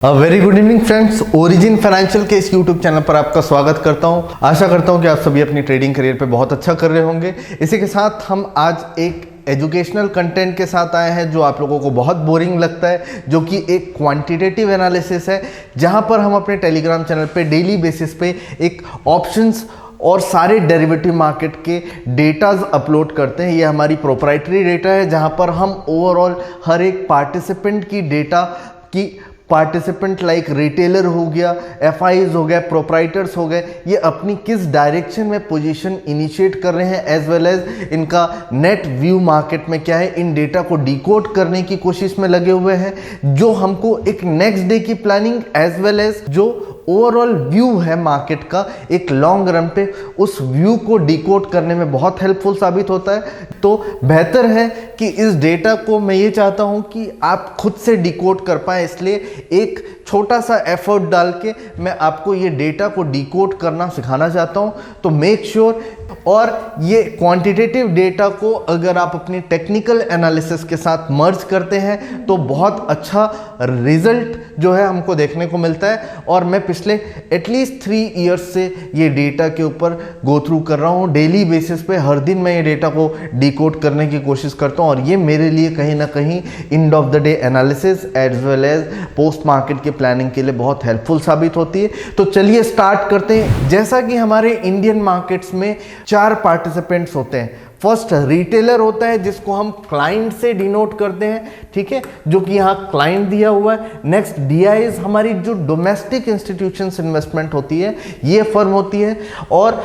Very good evening friends, origin financial के इस YouTube channel पर आपका स्वागत करता हूं। आशा करता हूं कि आप सभी अपनी ट्रेडिंग करियर पे बहुत अच्छा कर रहे होंगे। इसी के साथ हम आज एक एजुकेशनल कंटेंट के साथ आए हैं जो आप लोगों को बहुत बोरिंग लगता है, जो कि एक क्वांटिटेटिव एनालिसिस है, जहां पर हम अपने टेलीग्राम चैनल पे डेली बेसिस पे एक ऑप्शंस और सारे डेरिवेटिव मार्केट के डेटाज अपलोड करते हैं। ये हमारी प्रोप्राइटरी डेटा है, जहां पर हम ओवरऑल हर एक पार्टिसिपेंट की डेटा की पार्टिसिपेंट लाइक रिटेलर हो गया, एफआईज हो गया, प्रोप्राइटर्स हो गए, ये अपनी किस डायरेक्शन में पोजीशन इनिशिएट कर रहे हैं, एज वेल एज इनका नेट व्यू मार्केट में क्या है, इन डेटा को डिकोड करने की कोशिश में लगे हुए हैं, जो हमको एक नेक्स्ट डे की प्लानिंग एज वेल एज जो ओवरऑल व्यू है मार्केट का एक लॉन्ग रन पे, उस व्यू को डिकोड करने में बहुत हेल्पफुल साबित होता है। तो बेहतर है कि इस डेटा को मैं ये चाहता हूं कि आप खुद से डिकोड कर पाएं, इसलिए एक छोटा सा एफर्ट डाल के मैं आपको ये डेटा को डिकोड करना सिखाना चाहता हूं। तो मेक श्योर और ये क्वांटिटेटिव डेटा को अगर आप अपनी टेक्निकल एनालिसिस के साथ मर्ज करते हैं तो बहुत अच्छा रिजल्ट जो है हमको देखने को मिलता है। और मैं पिछले एटलीस्ट 3 इयर्स से ये डेटा के ऊपर गो थ्रू कर रहा हूँ। डेली बेसिस पे हर दिन मैं ये डेटा को डिकोड करने की कोशिश करता हूँ, और ये मेरे लिए कहीं ना कहीं end of the day analysis as well as post market के प्लानिंग के लिए बहुत हेल्पफुल साबित होती है। तो चलिए स्टार्ट करते हैं। जैसा कि हमारे इंडियन मार्केट्स में 4 पार्टिसिपेंट्स होते हैं। फर्स्ट रिटेलर होता है, जिसको हम क्लाइंट से डिनोट करते हैं, ठीक है, जो कि यहाँ क्लाइंट दिया हुआ है। नेक्स्ट डीआईज हमारी जो डोमेस्टिक इंस्टीट्यूशंस इन्वेस्टमेंट होती है, ये फर्म होती है। और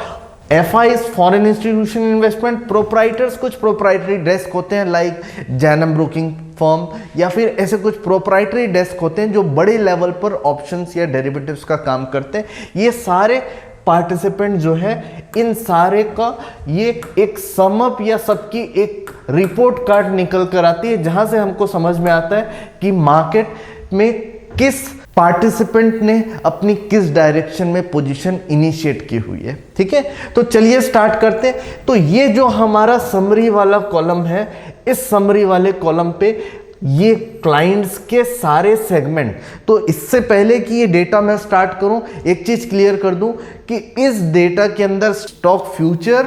FIIs foreign institution investment. Proprietors कुछ प्रोप्राइटरी डेस्क होते हैं लाइक जैनम ब्रोकिंग फर्म, या फिर ऐसे कुछ प्रोप्राइटरी डेस्क होते हैं जो बड़े लेवल पर ऑप्शंस या डेरिवेटिव्स का काम करते हैं। ये सारे पार्टिसिपेंट जो है, इन सारे का ये एक समअप या सबकी एक रिपोर्ट कार्ड निकल कर आती है, जहां से हमको समझ में आता है कि मार्केट में किस पार्टिसिपेंट ने अपनी किस डायरेक्शन में पोजीशन इनिशिएट की हुई है। ठीक है, तो चलिए स्टार्ट करते हैं। तो ये जो हमारा समरी वाला कॉलम है, इस समरी वाले कॉलम पे ये क्लाइंट्स के सारे सेगमेंट। तो इससे पहले कि ये डेटा मैं स्टार्ट करूं, एक चीज क्लियर कर दूं कि इस डेटा के अंदर stock future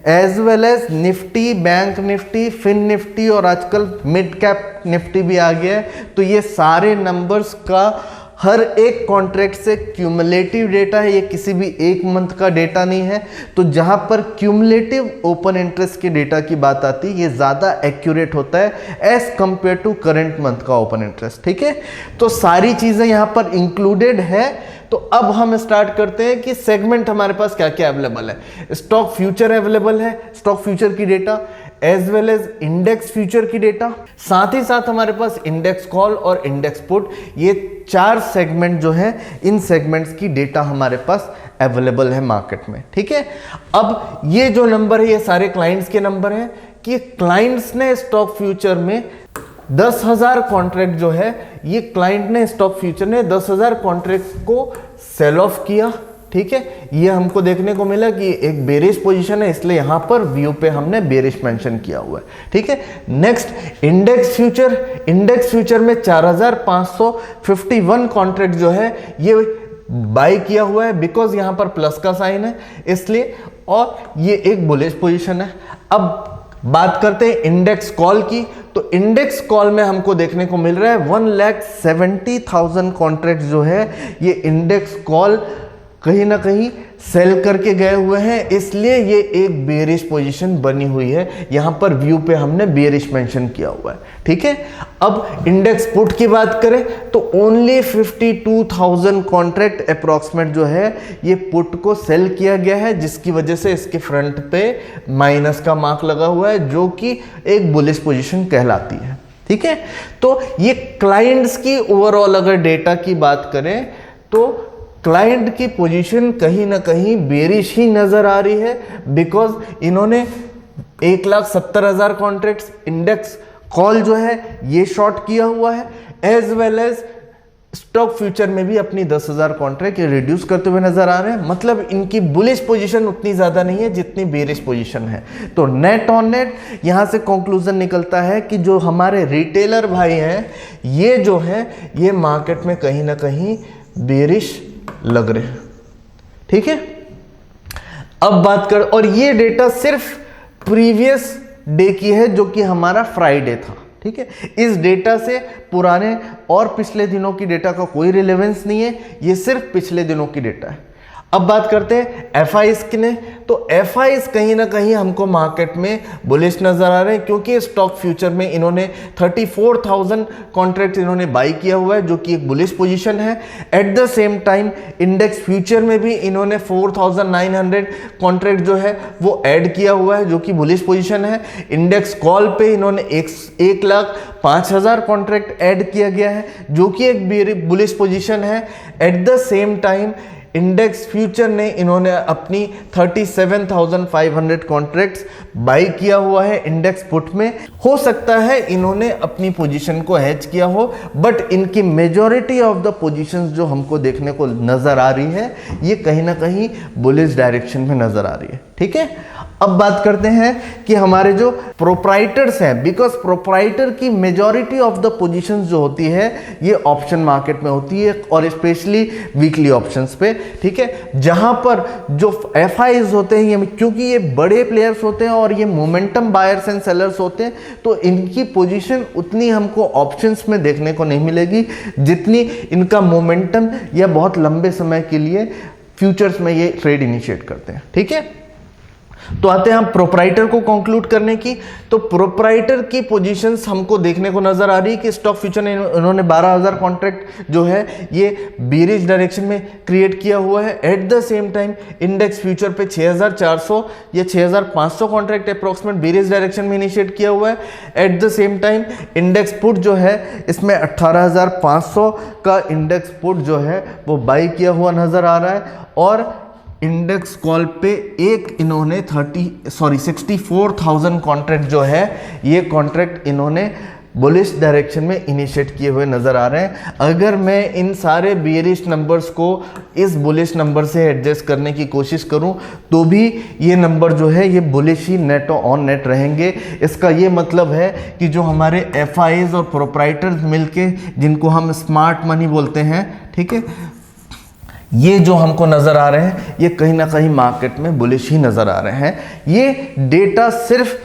as well as Nifty, Bank Nifty, Fin Nifty और आजकल मिड कैप निफ्टी भी आ गया है। तो ये सारे नंबर्स का हर एक कॉन्ट्रैक्ट से क्यूमुलेटिव डेटा है, ये किसी भी एक मंथ का डेटा नहीं है। तो जहां पर क्यूमुलेटिव ओपन इंटरेस्ट के डेटा की बात आती है, ये ज़्यादा एक्यूरेट होता है as compare to current month का ओपन इंटरेस्ट। ठीक है, तो सारी चीज़ें यहां पर इंक्लूडेड है। तो अब हम स्टार्ट करते हैं कि सेगमेंट हमारे पास क्या क्या अवेलेबल है। स्टॉक फ्यूचर अवेलेबल है, स्टॉक फ्यूचर की data as well as index future की डेटा, साथ ही साथ हमारे पास इंडेक्स कॉल और इंडेक्स पुट, ये 4 सेगमेंट जो है, इन सेगमेंट्स की डेटा हमारे पास अवेलेबल है मार्केट में। ठीक है, अब ये जो नंबर है, ये सारे क्लाइंट्स के नंबर हैं कि क्लाइंट्स ने स्टॉक फ्यूचर में 10,000 कॉन्ट्रैक्ट जो है, ये क्लाइंट ने स्टॉक फ्यूचर ने 10,000 कॉन्ट्रैक्ट को सेल ऑफ किया। ठीक है, ये हमको देखने को मिला कि एक बेरिश पोजीशन है, इसलिए यहां पर व्यू पे हमने बेरिश मेंशन किया हुआ है। ठीक है, next index future. Index future में 4,551 कॉन्ट्रैक्ट जो है ये बाय किया हुआ है, बिकॉज यहां पर प्लस का साइन है इसलिए, और ये एक बुलिश पोजीशन है। अब बात करते हैं इंडेक्स कॉल की। तो इंडेक्स कॉल में हमको देखने को मिल रहा है 1,70,000 कॉन्ट्रैक्ट जो है, ये इंडेक्स कॉल कहीं ना कहीं सेल करके गए हुए हैं, इसलिए ये एक बेरिश पोजीशन बनी हुई है। यहां पर व्यू पे हमने बेरिश मेंशन किया हुआ है। ठीक है, अब इंडेक्स पुट की बात करें तो ओनली 52,000 कॉन्ट्रैक्ट अप्रॉक्सीमेट जो है, ये पुट को सेल किया गया है, जिसकी वजह से इसके फ्रंट पे माइनस का मार्क लगा हुआ है, जो कि एक बुलिश पोजीशन कहलाती है। ठीक है, तो ये क्लाइंट्स की ओवरऑल अगर डेटा की बात करें तो क्लाइंट की पोजीशन कहीं ना कहीं बेरिश ही नजर आ रही है, बिकॉज इन्होंने 1,70,000 कॉन्ट्रैक्ट्स इंडेक्स कॉल जो है ये शॉर्ट किया हुआ है, as well as stock future में भी अपनी 10,000 कॉन्ट्रैक्ट रिड्यूस करते हुए नजर आ रहे हैं। मतलब इनकी बुलिश पोजीशन उतनी ज्यादा नहीं है जितनी बेरिश पोजीशन है। तो नेट ऑन नेट यहां से कंक्लूजन निकलता है कि जो हमारे रिटेलर भाई हैं ये जो है ये मार्केट में कहीं ना कहीं बेरिश लग रहे हैं। ठीक है, अब बात कर, और ये डेटा सिर्फ प्रीवियस डे की है जो कि हमारा फ्राइडे था। ठीक है, इस डेटा से पुराने और पिछले दिनों की डेटा का कोई रिलेवेंस नहीं है, ये सिर्फ पिछले दिनों की डेटा है। अब बात करते हैं एफआईज की ने, तो एफआईज कहीं ना कहीं हमको मार्केट में बुलिश नजर आ रहे हैं क्योंकि स्टॉक फ्यूचर में इन्होंने 34,000 कॉन्ट्रैक्ट इन्होंने बाई किया हुआ है जो कि एक बुलिश पोजीशन है। At the same time index future में भी इन्होंने 4,900 कॉन्ट्रैक्ट जो है वो ऐड किया हुआ है जो कि बुलिश पोजीशन है। इंडेक्स कॉल पे इन्होंने 1,05,000 कॉन्ट्रैक्ट ऐड किया गया है जो कि एक बुलिश पोजीशन है। At the same time index future ने इन्होंने अपनी 37,500 कॉन्ट्रैक्ट्स बाई किया हुआ है इंडेक्स पुट में। हो सकता है इन्होंने अपनी पोजीशन को हेज किया हो, बट इनकी मेजॉरिटी ऑफ द पोजीशंस जो हमको देखने को नजर आ रही है ये कहीं ना कहीं बुलिश डायरेक्शन में नजर आ रही है। ठीक है, अब बात करते हैं कि हमारे जो प्रोप्राइटर्स हैं, बिकॉज प्रोप्राइटर की मेजॉरिटी ऑफ द पोजीशंस जो होती है ये ऑप्शन मार्केट में होती है और स्पेशली वीकली ऑप्शंस पे। ठीक है, जहां पर जो एफआईज होते हैं ये क्योंकि ये बड़े प्लेयर्स होते हैं और ये मोमेंटम बायर्स एंड सेलर्स होते हैं तो इनकी पोजीशन उतनी हमको ऑप्शंस में देखने को नहीं मिलेगी जितनी इनका मोमेंटम या बहुत लंबे समय के लिए फ्यूचर्स में ये ट्रेड इनिशिएट करते हैं। ठीक है, तो आते हैं हम प्रोप्राइटर को कंक्लूड करने की। तो प्रोप्राइटर की पोजीशंस हमको देखने को नजर आ रही है कि स्टॉक फ्यूचर ने इन्होंने 12,000 कॉन्ट्रैक्ट जो है ये बेरिश डायरेक्शन में क्रिएट किया हुआ है। At the same time index future पे 6,400 या 6,500 कॉन्ट्रैक्ट अप्रोक्सीमेट बेरिश डायरेक्शन में इनिशिएट किया हुआ है। At the same time index put जो है इसमें 18,500 का इंडेक्स पुट जो है वो बाई किया हुआ नजर आ रहा है और इंडेक्स कॉल पे एक इन्होंने 64,000 कॉन्ट्रैक्ट जो है ये कॉन्ट्रैक्ट इन्होंने बुलिश डायरेक्शन में इनिशिएट किए हुए नजर आ रहे हैं। अगर मैं इन सारे बेरिश नंबर्स को इस बुलिश नंबर से एडजस्ट करने की कोशिश करूं तो भी ये नंबर जो है ये bullish he net on net रहेंगे। इसका ये मतलब है कि जो हमारे एफआईज और प्रोप्राइटर्स मिलके जिनको हम स्मार्ट मनी बोलते हैं, ठीक है, ये जो हमको नजर आ रहे हैं ये कहीं ना कहीं मार्केट में बुलिश ही नजर आ रहे हैं। ये डेटा सिर्फ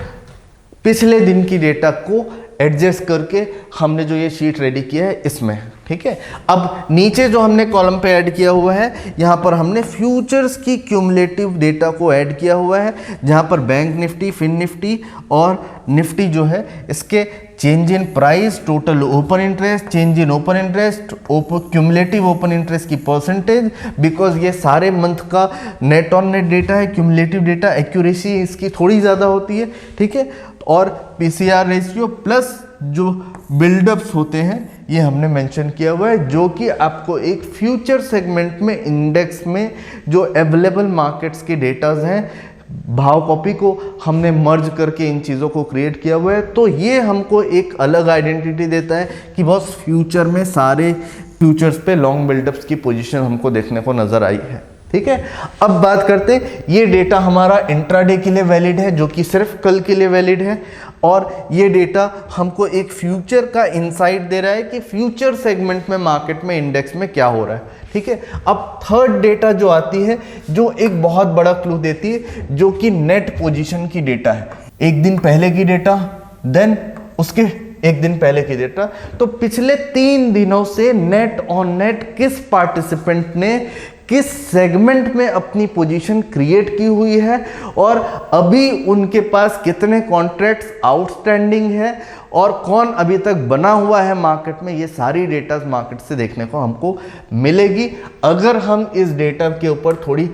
पिछले दिन की डेटा को एडजस्ट करके हमने जो ये शीट रेडी किया है इसमें। ठीक है, अब नीचे जो हमने कॉलम पे ऐड किया हुआ है यहाँ पर हमने फ्यूचर्स की क्यूमुलेटिव डेटा को ऐड किया हुआ है जहाँ पर बैंक निफ्टी, फिन निफ्टी और निफ्टी जो है इसके change in price, total open interest, change in open interest, cumulative open interest की परसेंटेज, बिकॉज ये सारे मंथ का नेट ऑन नेट डेटा है, क्यूमुलेटिव डेटा एक्यूरेसी इसकी थोड़ी ज़्यादा होती है। ठीक है, और पीसीआर रेशियो प्लस जो बिल्डअप्स होते हैं ये हमने मेंशन किया हुआ है जो कि आपको एक फ्यूचर सेगमेंट में इंडेक्स में जो अवेलेबल मार्केट्स के डेटाज हैं भाव कॉपी को हमने मर्ज करके इन चीज़ों को क्रिएट किया हुआ है। तो ये हमको एक अलग आइडेंटिटी देता है कि बस फ्यूचर में सारे फ्यूचर्स पे लॉन्ग बिल्डअप्स की पोजीशन हमको देखने को नज़र आई है। ठीक है, अब बात करते हैं ये डेटा हमारा इंट्राडे के लिए वैलिड है जो कि सिर्फ कल के लिए वैलिड है और ये डेटा हमको एक फ्यूचर का इंसाइट दे रहा है कि फ्यूचर सेगमेंट में मार्केट में इंडेक्स में क्या हो रहा है। ठीक है, अब थर्ड डेटा जो आती है जो एक बहुत बड़ा क्लू देती है जो कि नेट पोजीशन की डेटा है। एक दिन पहले की डेटा, देन उसके एक दिन पहले की डेटा। तो पिछले 3 दिनों से नेट ऑन नेट किस पार्टिसिपेंट ने किस सेगमेंट में अपनी पोजीशन क्रिएट की हुई है और अभी उनके पास कितने कॉन्ट्रैक्ट्स आउटस्टैंडिंग है और कौन अभी तक बना हुआ है मार्केट में, ये सारी डेटा मार्केट से देखने को हमको मिलेगी अगर हम इस डेटा के ऊपर थोड़ी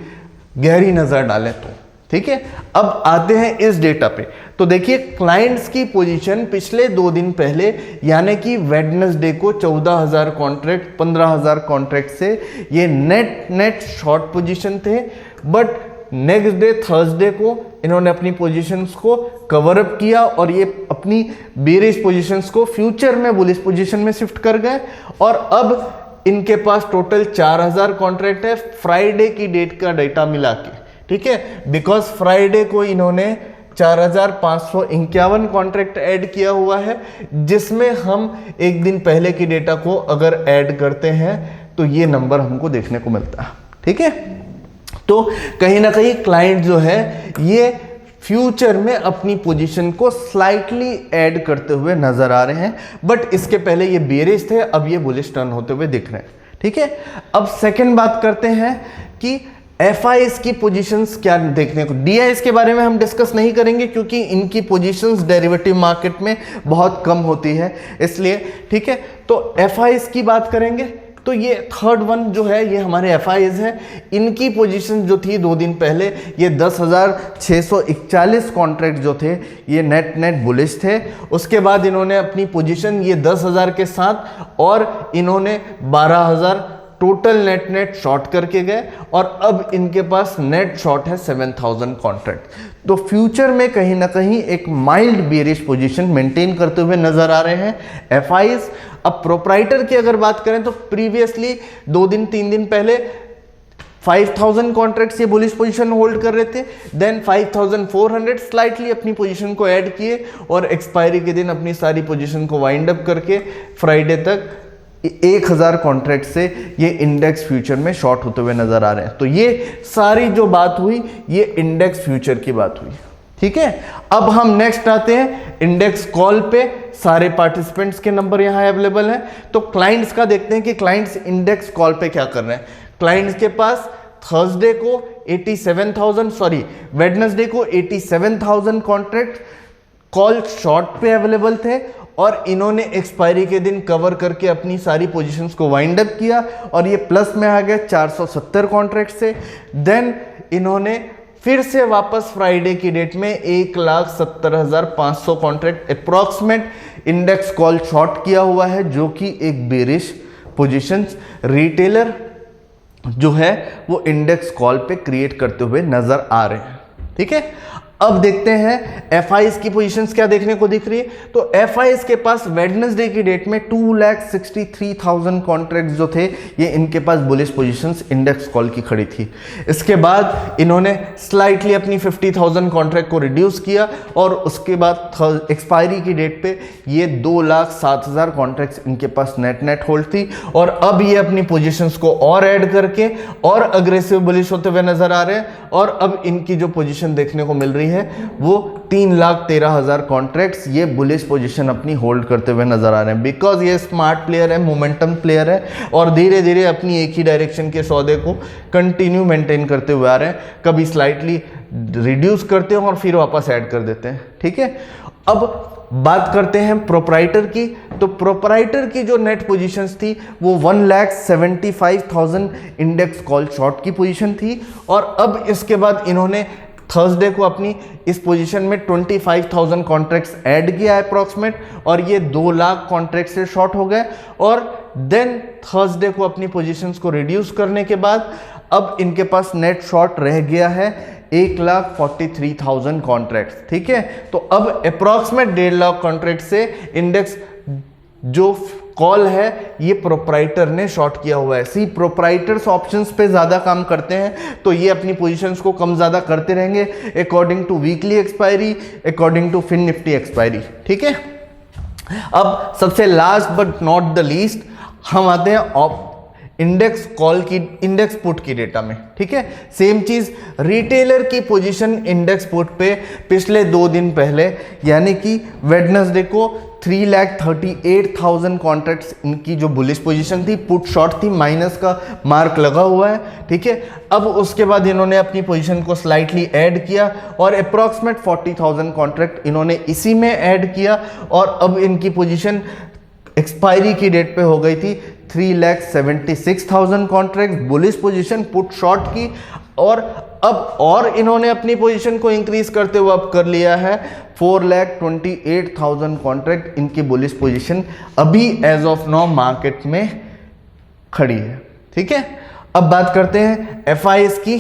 गहरी नज़र डालें तो। ठीक है, अब आते हैं इस डेटा पे। तो देखिए क्लाइंट्स की पोजीशन पिछले 2 दिन पहले यानी कि वेडनेसडे को 14,000 कॉन्ट्रैक्ट 15,000 कॉन्ट्रैक्ट से ये नेट शॉर्ट पोजीशन थे, बट नेक्स्ट डे थर्सडे को इन्होंने अपनी पोजीशंस को कवर अप किया और ये अपनी बेरिश पोजीशंस को फ्यूचर में बुलिश पोजीशन में शिफ्ट कर गए और अब इनके पास टोटल 4000 कॉन्ट्रैक्ट है फ्राइडे की डेट का डेटा मिला के, ठीक है, बिकॉज फ्राइडे को इन्होंने 4551 कॉन्ट्रैक्ट ऐड किया हुआ है, जिसमें हम एक दिन पहले की डेटा को अगर ऐड करते हैं तो ये नंबर हमको देखने को मिलता है, ठीक है। तो कहीं ना कहीं क्लाइंट जो है ये फ्यूचर में अपनी पोजीशन को स्लाइटली ऐड करते हुए नजर आ रहे हैं, बट इसके पहले ये बेरिश थे, अब ये बुलिश टर्न होते हुए दिख रहे हैं, ठीक है। अब सेकंड बात करते हैं कि एफआईएस की पोजीशंस क्या देखने को, डीआईएस के बारे में हम डिस्कस नहीं करेंगे क्योंकि इनकी पोजीशंस डेरिवेटिव मार्केट में बहुत कम होती है, इसलिए, ठीक है। तो एफआईएस की बात करेंगे तो ये थर्ड वन जो है ये हमारे एफआईएस है। इनकी पोजीशन जो थी 2 दिन पहले ये 10,641 कॉन्ट्रैक्ट जो थे ये नेट बुलिश थे। उसके बाद इन्होंने अपनी पोजीशन ये 10,000 के साथ और इन्होंने 12,000 टोटल नेट शॉर्ट करके गए और अब इनके पास नेट शॉर्ट है 7,000 कॉन्ट्रैक्ट। तो फ्यूचर में कहीं ना कहीं एक माइल्ड बेरिश पोजीशन मेंटेन करते हुए नजर आ रहे हैं एफआईएस। अब प्रोप्राइटर की अगर बात करें तो प्रीवियसली 2 दिन 3 दिन पहले 5,000 कॉन्ट्रैक्ट्स ये बुलिश पोजीशन होल्ड कर रहे थे, देन 5,400 स्लाइटली अपनी पोजीशन को ऐड किए और एक्सपायरी के दिन अपनी सारी पोजीशन को वाइंड अप करके फ्राइडे तक 1,000 कॉन्ट्रैक्ट से ये इंडेक्स फ्यूचर में शॉर्ट होते हुए नजर आ रहे हैं। तो ये सारी जो बात हुई ये इंडेक्स फ्यूचर की बात हुई, ठीक है। अब हम नेक्स्ट आते हैं इंडेक्स कॉल पे। सारे पार्टिसिपेंट्स के नंबर यहाँ अवेलेबल हैं। तो क्लाइंट्स का देखते हैं कि क्लाइंट्स इंडेक्स कॉल पे क्या कर रहे हैं। क्लाइंट्स के पास थर्सडे को 87,000 वेडनेसडे को 87,000 कॉन्ट्रैक्ट कॉल शॉर्ट पे अवेलेबल थे और इन्होंने एक्सपायरी के दिन कवर करके अपनी सारी पोजीशंस को वाइंड अप किया और ये प्लस में आ गए 470 कॉन्ट्रैक्ट से। देन इन्होंने फिर से वापस फ्राइडे की डेट में 1,70,500 contract approximate index call short किया हुआ है, जो कि एक बेरिश पोजीशंस रिटेलर जो है वो इंडेक्स कॉल पे क्रिएट करते हुए नजर आ रहे हैं, ठीक है। अब देखते हैं एफआईएस की पोजीशंस क्या देखने को दिख रही है। तो एफआईएस के पास वेडनेसडे की डेट में 2,63,000 कॉन्ट्रैक्ट जो थे ये इनके पास बुलिश पोजीशंस इंडेक्स कॉल की खड़ी थी। इसके बाद इन्होंने स्लाइटली अपनी 50,000 कॉन्ट्रैक्ट को रिड्यूस किया और उसके बाद एक्सपायरी की डेट पे ये 2,07,000 कॉन्ट्रैक्ट्स इनके पास नेट होल्ड थी और अब ये अपनी पोजीशंस को और ऐड करके और अग्रेसिव बुलिश होते हुए नजर आ रहे हैं और अब इनकी जो पोजीशन देखने को मिल रही है वो 3,13,000 कॉन्ट्रैक्ट्स ये बुलिश पोजीशन अपनी होल्ड करते हुए नजर आ रहे हैं, बिकॉज ये स्मार्ट प्लेयर है, मोमेंटम प्लेयर है और धीरे धीरे अपनी एक ही डायरेक्शन के सौदे को कंटिन्यू मेंटेन करते हुए आ रहे हैं। कभी स्लाइटली रिड्यूस करते हैं और फिर वापस ऐड कर देते हैं, ठीक है। अब बात करते हैं प्रोप्राइटर की। तो प्रोप्राइटर की जो नेट पोजीशंस थी वो 1,75,000 इंडेक्स कॉल शॉर्ट की पोजीशन थी और अब इसके बाद इन्होंने थर्सडे को अपनी इस पोजीशन में 25,000 कॉन्ट्रैक्ट्स ऐड किया है अप्रॉक्सीमेट और ये 2 लाख कॉन्ट्रैक्ट से शॉर्ट हो गए और देन थर्सडे को अपनी पोजीशंस को रिड्यूस करने के बाद अब इनके पास नेट शॉर्ट रह गया है 1,43,000 कॉन्ट्रैक्ट्स, ठीक है। तो अब अप्रॉक्सीमेट 1.5 लाख कॉन्ट्रैक्ट से इंडेक्स जो कॉल है ये प्रोप्राइटर ने शॉर्ट किया हुआ है। सी प्रोप्राइटर्स ऑप्शंस पे ज्यादा काम करते हैं तो ये अपनी पोजीशंस को कम ज्यादा करते रहेंगे according to weekly expiry, according to Fin Nifty expiry, ठीक है। अब सबसे last but not the least हम आते हैं इंडेक्स कॉल की इंडेक्स पुट की डेटा में, ठीक है। सेम चीज रिटेलर की पोजीशन इंडेक्स पुट पे पिछले 2 दिन पहले यानी कि वेडनेसडे को 3,38,000 कॉन्ट्रैक्ट्स इनकी जो बुलिश पोजीशन थी पुट शॉर्ट थी, माइनस का मार्क लगा हुआ है, ठीक है। अब उसके बाद इन्होंने अपनी पोजीशन को स्लाइटली ऐड किया और अप्रॉक्सीमेट 40,000 कॉन्ट्रैक्ट इन्होंने इसी में ऐड किया और अब इनकी पोजीशन एक्सपायरी की डेट पे हो गई थी 3,76,000 contract bullish position put short की और अब और इन्होंने अपनी पोजीशन को इंक्रीज करते हुए अब कर लिया है 4,28,000 कॉन्ट्रैक्ट इनकी बुलिश पोजीशन अभी एज ऑफ नाउ मार्केट में खड़ी है, ठीक है। अब बात करते हैं एफआईएस की।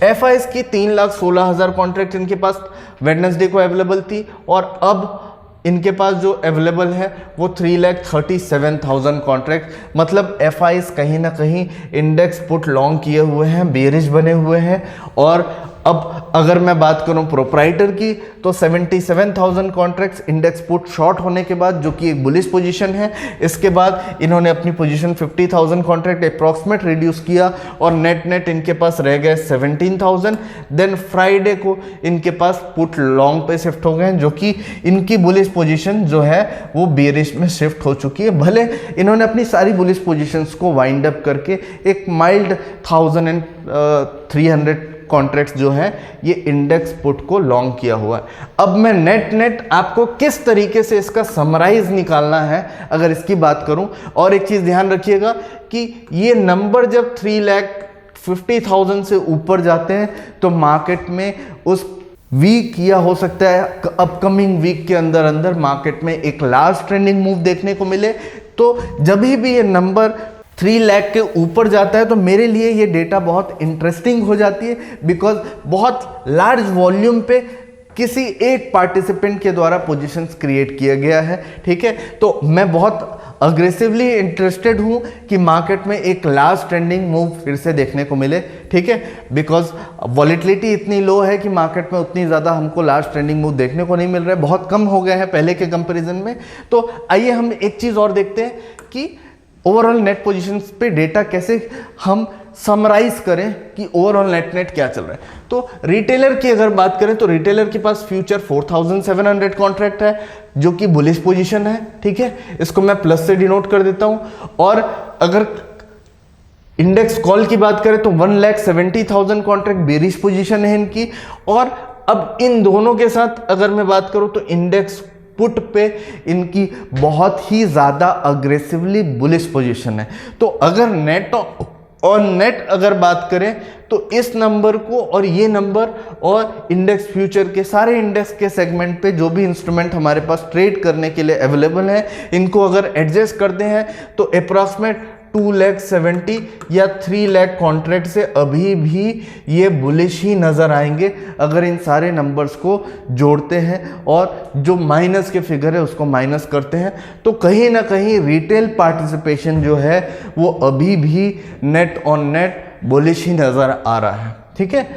एफआईएस की 3,16,000 कॉन्ट्रैक्ट इनके पास वेडनेसडे को अवेलेबल थी और अब इनके पास जो अवेलेबल है वो 3,37,000 कॉन्ट्रैक्ट, मतलब एफआईज कहीं ना कहीं इंडेक्स पुट लॉन्ग किए हुए हैं, बेरिश बने हुए हैं। और अब अगर मैं बात करूं प्रोप्राइटर की तो 77,000 कॉन्ट्रैक्ट्स इंडेक्स पुट शॉर्ट होने के बाद, जो कि एक बुलिश पोजीशन है। इसके बाद इन्होंने अपनी पोजीशन 50,000 कॉन्ट्रैक्ट अप्रॉक्सीमेट रिड्यूस किया और नेट नेट इनके पास रह गए 17,000। देन फ्राइडे को इनके पास पुट लॉन्ग पे शिफ्ट हो गए, जो कि इनकी बुलिश पोजीशन जो है वो बेरिश में शिफ्ट हो चुकी है। भले इन्होंने अपनी सारी बुलिश पोजीशंस को वाइंड अप करके एक माइल्ड 1,300 कॉन्ट्रैक्ट्स जो है ये इंडेक्स पुट को लॉन्ग किया हुआ है। अब मैं नेट नेट आपको किस तरीके से इसका समराइज निकालना है अगर इसकी बात करूं, और एक चीज ध्यान रखिएगा कि ये नंबर जब 3,50,000 से ऊपर जाते हैं तो मार्केट में उस वीक या हो सकता है अपकमिंग वीक के अंदर अंदर मार्केट में एक लार्ज ट्रेंडिंग मूव देखने को मिले। तो जब भी ये नंबर 3 लाख के ऊपर जाता है तो मेरे लिए ये डेटा बहुत इंटरेस्टिंग हो जाती है, बिकॉज बहुत लार्ज वॉल्यूम पे किसी एक पार्टिसिपेंट के द्वारा पोजीशंस क्रिएट किया गया है। ठीक है, तो मैं बहुत अग्रेसिवली इंटरेस्टेड हूं कि मार्केट में एक लार्ज ट्रेंडिंग मूव फिर से देखने को मिले। ठीक है, बिकॉज वॉलेटिलिटी इतनी लो है कि मार्केट में उतनी ज़्यादा हमको लार्ज ट्रेंडिंग मूव देखने को नहीं मिल रहा है, बहुत कम हो गया है पहले के कंपेरिजन में। तो आइए हम एक चीज़ और देखते हैं कि ओवरऑल नेट पोजीशंस पे डेटा कैसे हम समराइज करें कि ओवरऑल नेट नेट क्या चल रहा है। तो रिटेलर की अगर बात करें तो रिटेलर के पास फ्यूचर 4,700 कॉन्ट्रैक्ट है, जो कि बुलिश पोजीशन है। ठीक है, इसको मैं प्लस से डिनोट कर देता हूं। और अगर इंडेक्स कॉल की बात करें तो 1,70,000 कॉन्ट्रैक्ट बेरिश पोजीशन है इनकी। और अब इन दोनों के साथ अगर मैं बात करूं तो इंडेक्स पुट पे इनकी बहुत ही ज़्यादा अग्रेसिवली बुलिश पोजीशन है। तो अगर नेट और नेट अगर बात करें तो इस नंबर को और ये नंबर और इंडेक्स फ्यूचर के सारे इंडेक्स के सेगमेंट पे जो भी इंस्ट्रूमेंट हमारे पास ट्रेड करने के लिए अवेलेबल है, इनको अगर एडजस्ट करते हैं तो अप्रॉक्सीमेट 2,70,000 या 3 लाख कॉन्ट्रैक्ट से अभी भी ये बुलिश ही नज़र आएंगे अगर इन सारे नंबर्स को जोड़ते हैं और जो माइनस के फिगर है उसको माइनस करते हैं। तो कहीं ना कहीं रिटेल पार्टिसिपेशन जो है वो अभी भी नेट ऑन नेट बुलिश ही नज़र आ रहा है। ठीक है,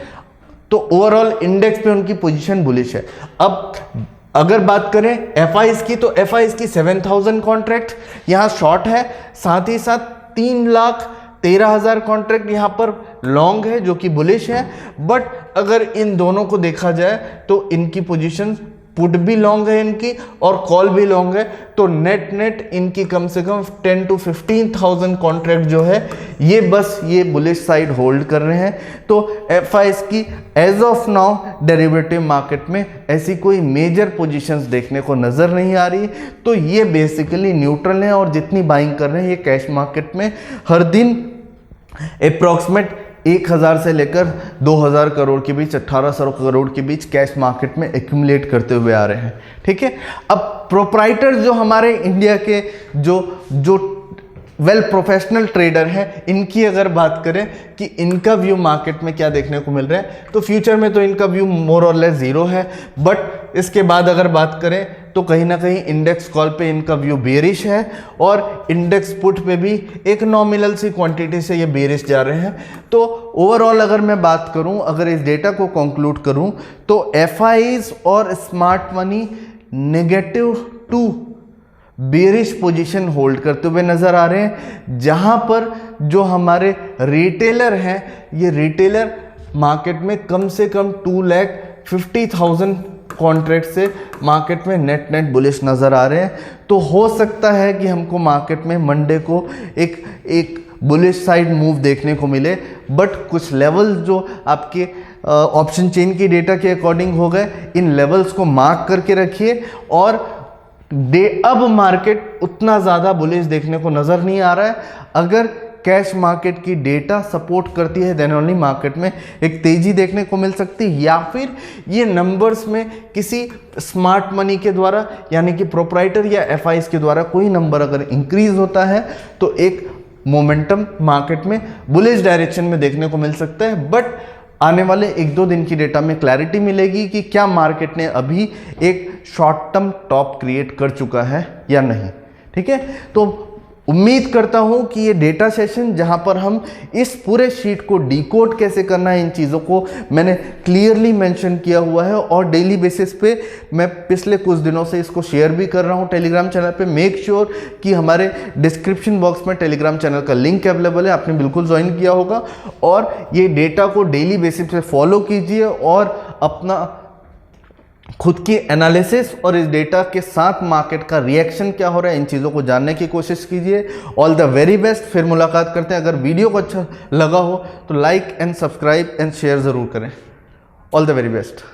तो ओवरऑल इंडेक्स पे उनकी पोजीशन बुलिश है। अब अगर बात करें एफआईज की तो एफआईज की 7,000 कॉन्ट्रैक्ट यहाँ शॉर्ट है, साथ ही साथ 3,13,000 कॉन्ट्रैक्ट यहाँ पर लॉन्ग है जो कि बुलिश है। बट अगर इन दोनों को देखा जाए तो इनकी पोजीशन पुट भी लॉन्ग है इनकी और कॉल भी लॉन्ग है। तो नेट नेट इनकी कम से कम 10,000 to 15,000 कॉन्ट्रैक्ट जो है ये बस ये बुलिश साइड होल्ड कर रहे हैं। तो एफआईज की as of now derivative market में ऐसी कोई मेजर पोजीशंस देखने को नज़र नहीं आ रही। तो ये बेसिकली न्यूट्रल है और जितनी बाइंग कर रहे हैं ये कैश मार्केट में हर दिन अप्रॉक्सीमेट 1,000 से लेकर 2,000 करोड़ के बीच, 1,800 करोड़ के बीच कैश मार्केट में एक्यूमुलेट करते हुए आ रहे हैं। ठीक है, अब प्रोप्राइटर जो हमारे इंडिया के जो वेल प्रोफेशनल ट्रेडर हैं, इनकी अगर बात करें कि इनका व्यू मार्केट में क्या देखने को मिल रहा है तो फ्यूचर में तो इनका व्यू मोर और लेस जीरो है। बट इसके बाद अगर बात करें तो कहीं ना कहीं इंडेक्स कॉल पे इनका व्यू बेरिश है और इंडेक्स पुट पे भी एक नॉमिनल सी क्वांटिटी से ये बेरिश जा रहे हैं। तो ओवरऑल अगर मैं बात करूं, अगर इस डेटा को कंक्लूड करूं तो एफआईज और smart money -2 bearish position hold करते हुए नजर आ रहे हैं, जहां पर जो हमारे रिटेलर हैं ये रिटेलर मार्केट में कम से कम 2,50,000 कॉन्ट्रैक्ट से मार्केट में नेट नेट बुलिश नज़र आ रहे हैं। तो हो सकता है कि हमको मार्केट में मंडे को एक बुलिश साइड मूव देखने को मिले। बट कुछ लेवल्स जो आपके ऑप्शन चेन की डेटा के अकॉर्डिंग हो गए, इन लेवल्स को मार्क करके रखिए। और अब मार्केट उतना ज़्यादा बुलिश देखने को नज़र नहीं आ रहा है। अगर कैश मार्केट की डेटा सपोर्ट करती है देन ओनली मार्केट में एक तेज़ी देखने को मिल सकती है, या फिर ये नंबर्स में किसी स्मार्ट मनी के द्वारा यानी कि प्रोप्राइटर या एफआईज के द्वारा कोई नंबर अगर इंक्रीज होता है तो एक मोमेंटम मार्केट में बुलिश डायरेक्शन में देखने को मिल सकता है। बट आने वाले 1-2 दिन की डेटा में क्लैरिटी मिलेगी कि क्या मार्केट ने अभी एक शॉर्ट टर्म टॉप क्रिएट कर चुका है या नहीं। ठीक है, तो उम्मीद करता हूं कि ये डेटा सेशन जहां पर हम इस पूरे शीट को डिकोड कैसे करना है, इन चीज़ों को मैंने क्लियरली मेंशन किया हुआ है और डेली बेसिस पे मैं पिछले कुछ दिनों से इसको शेयर भी कर रहा हूं टेलीग्राम चैनल पे। मेक श्योर कि हमारे डिस्क्रिप्शन बॉक्स में टेलीग्राम चैनल का लिंक अवेलेबल है, आपने बिल्कुल ज्वाइन किया होगा और ये डेटा को डेली बेसिस पे फॉलो कीजिए और अपना खुद की एनालिसिस और इस डेटा के साथ मार्केट का रिएक्शन क्या हो रहा है, इन चीज़ों को जानने की कोशिश कीजिए। ऑल द वेरी बेस्ट, फिर मुलाकात करते हैं। अगर वीडियो को अच्छा लगा हो तो like and subscribe and share ज़रूर करें। All the very best.